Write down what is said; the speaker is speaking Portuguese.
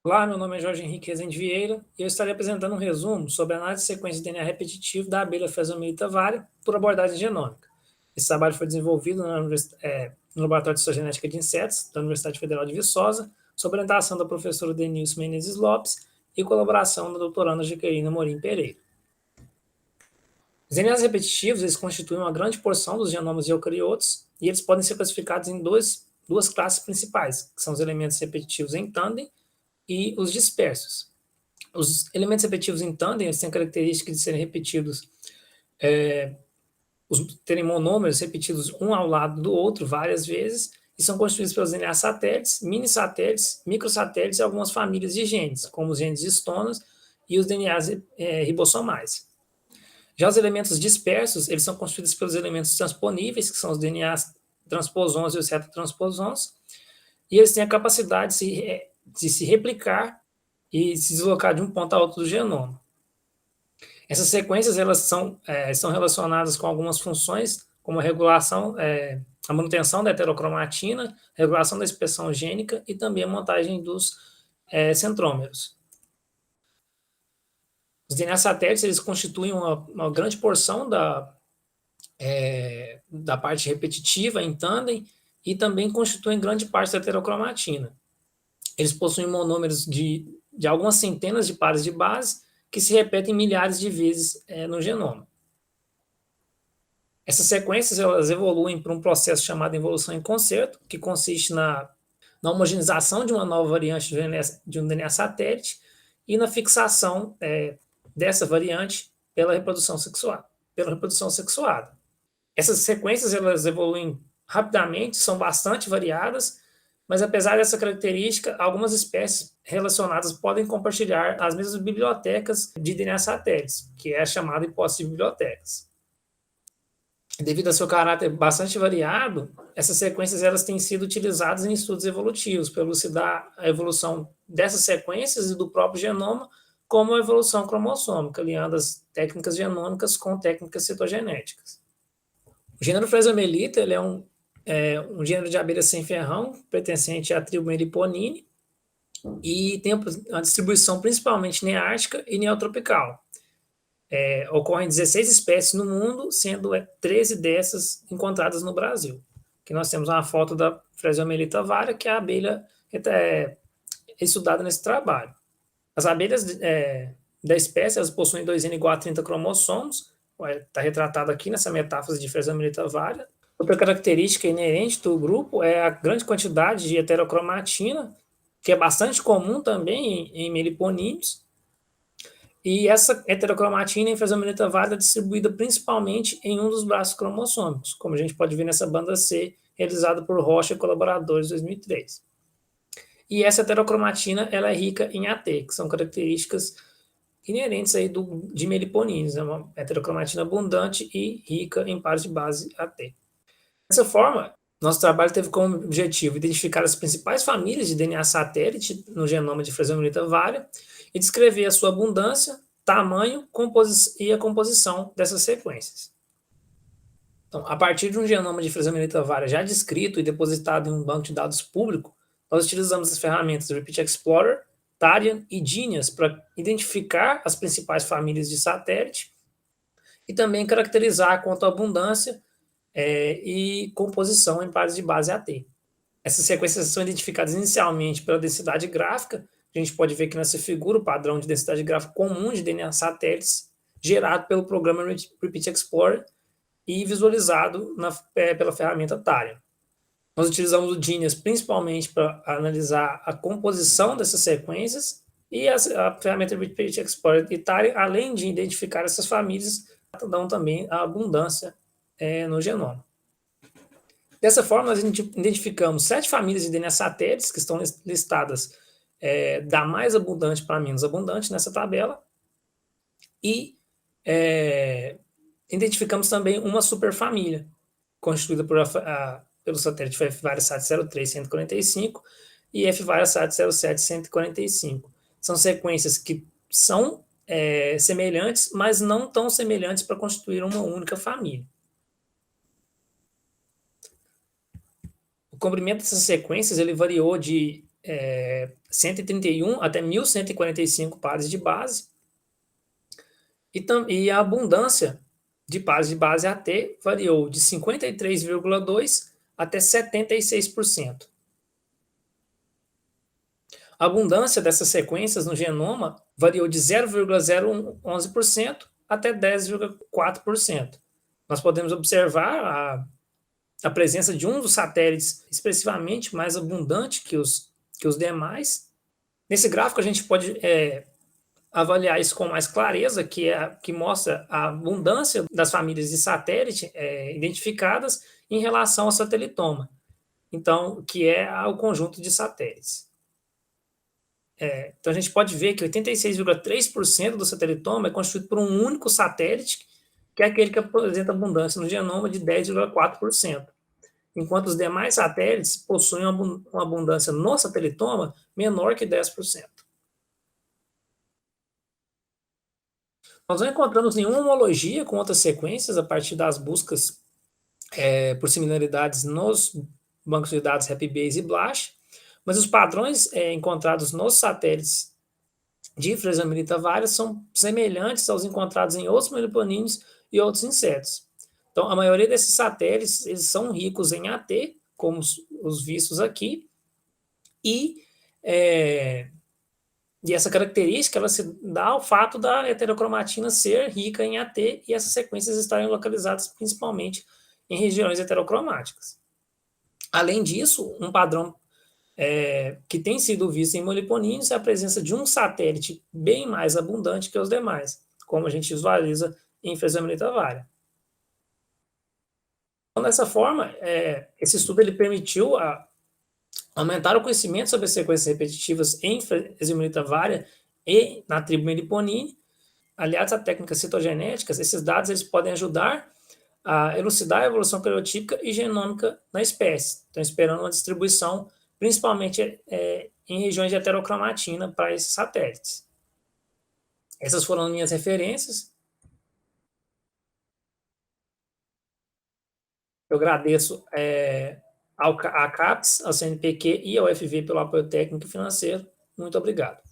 Olá, meu nome é Jorge Henrique Rezende Vieira e eu estarei apresentando um resumo sobre a análise de sequência de DNA repetitivo da abelha Phrasomyia varia por abordagem genômica. Esse trabalho foi desenvolvido no Laboratório de Histogenética de Insetos da Universidade Federal de Viçosa, sob orientação da professora Denilson Menezes Lopes e colaboração da doutoranda Jaqueline Amorim Pereira. Os DNAs repetitivos eles constituem uma grande porção dos genomas de eucariotos e eles podem ser classificados em duas classes principais, que são os elementos repetitivos em tandem e os dispersos. Os elementos repetitivos em tandem eles têm a característica de serem repetidos, terem monômeros repetidos um ao lado do outro várias vezes, e são constituídos pelos DNA satélites, mini-satélites, microsatélites e algumas famílias de genes, como os genes de histonas e os DNAs ribossomais. Já os elementos dispersos, eles são constituídos pelos elementos transponíveis, que são os DNAs transposons e os retrotransposons, e eles têm a capacidade de se replicar e se deslocar de um ponto a outro do genoma. Essas sequências elas são relacionadas com algumas funções, como a regulação, a manutenção da heterocromatina, regulação da expressão gênica e também a montagem dos centrômeros. Os DNA satélites eles constituem uma grande porção da parte repetitiva em tandem e também constituem grande parte da heterocromatina. Eles possuem monômeros de algumas centenas de pares de base que se repetem milhares de vezes no genoma. Essas sequências elas evoluem por um processo chamado evolução em concerto, que consiste na homogeneização de uma nova variante de um DNA satélite e na fixação dessa variante pela reprodução sexuada. Essas sequências elas evoluem rapidamente, são bastante variadas, mas apesar dessa característica, algumas espécies relacionadas podem compartilhar as mesmas bibliotecas de DNA satélites, que é a chamada hipótese de bibliotecas. Devido ao seu caráter bastante variado, essas sequências elas têm sido utilizadas em estudos evolutivos para elucidar a evolução dessas sequências e do próprio genoma, como a evolução cromossômica, alinhando as técnicas genômicas com técnicas citogenéticas. O gênero Phrasomeliita ele é um gênero de abelhas sem ferrão, pertencente à tribo Meliponine, e tem uma distribuição principalmente neártica e neotropical. Ocorrem 16 espécies no mundo, sendo 13 dessas encontradas no Brasil. Aqui nós temos uma foto da Phrasomeliita varia, que é a abelha que é estudada nesse trabalho. As abelhas da espécie elas possuem 2N igual a 30 cromossomos, está retratado aqui nessa metáfora de Phrasomeliita varia. Outra característica inerente do grupo é a grande quantidade de heterocromatina, que é bastante comum também em meliponídeos, e essa heterocromatina em Phrasomeliita varia é distribuída principalmente em um dos braços cromossômicos, como a gente pode ver nessa banda C, realizada por Rocha e colaboradores em 2003. E essa heterocromatina ela é rica em AT, que são características inerentes aí de meliponídeos, uma heterocromatina abundante e rica em pares de base AT. Dessa forma, nosso trabalho teve como objetivo identificar as principais famílias de DNA satélite no genoma de Phrasomeliita varia e descrever a sua abundância, tamanho e a composição dessas sequências. Então, a partir de um genoma de Phrasomeliita varia já descrito e depositado em um banco de dados público, nós utilizamos as ferramentas Repeat Explorer, Tarian e Genius para identificar as principais famílias de satélite e também caracterizar quanto à abundância e composição em pares de base AT. Essas sequências são identificadas inicialmente pela densidade gráfica. A gente pode ver que nessa figura o padrão de densidade gráfica comum de DNA satélites gerado pelo programa Repeat Explorer e visualizado pela ferramenta Tarian. Nós utilizamos o Genius principalmente para analisar a composição dessas sequências e a ferramenta Repeat Explorer e Tarian, além de identificar essas famílias, dão também a abundância no genoma. Dessa forma, nós identificamos 7 famílias de DNA satélites que estão listadas da mais abundante para a menos abundante nessa tabela e identificamos também uma superfamília constituída pelo satélite FVariSat 03-145 e FVariSat 07-145. São sequências que são semelhantes, mas não tão semelhantes para constituir uma única família. O comprimento dessas sequências ele variou de 131 até 1.145 pares de base, e a abundância de pares de base AT variou de 53,2% até 76%. A abundância dessas sequências no genoma variou de 0,011% até 10,4%. Nós podemos observar a presença de um dos satélites expressivamente mais abundante que os demais. Nesse gráfico, a gente pode avaliar isso com mais clareza, que mostra a abundância das famílias de satélite identificadas em relação ao satelitoma. Então, que é o conjunto de satélites. Então, a gente pode ver que 86,3% do satelitoma é constituído por um único satélite, que é aquele que apresenta abundância no genoma de 10,4%, enquanto os demais satélites possuem uma abundância no satelitoma menor que 10%. Nós não encontramos nenhuma homologia com outras sequências a partir das buscas por similaridades nos bancos de dados RapidBase e BLAST, mas os padrões encontrados nos satélites de Fresemilita varia são semelhantes aos encontrados em outros meliponíneos e outros insetos. Então, a maioria desses satélites eles são ricos em AT, como os vistos aqui, e essa característica ela se dá ao fato da heterocromatina ser rica em AT e essas sequências estarem localizadas principalmente em regiões heterocromáticas. Além disso, um padrão que tem sido visto em meliponíneos é a presença de um satélite bem mais abundante que os demais, como a gente visualiza em Fresemilita varia. Então, dessa forma, esse estudo ele permitiu aumentar o conhecimento sobre as sequências repetitivas em Fresemilita varia e na tribo Meliponine. Aliados a técnicas citogenéticas, esses dados eles podem ajudar a elucidar a evolução cariotípica e genômica na espécie. Então, esperando uma distribuição, principalmente em regiões de heterocromatina para esses satélites. Essas foram minhas referências. Eu agradeço à CAPES, ao CNPq e ao FV pelo apoio técnico e financeiro. Muito obrigado.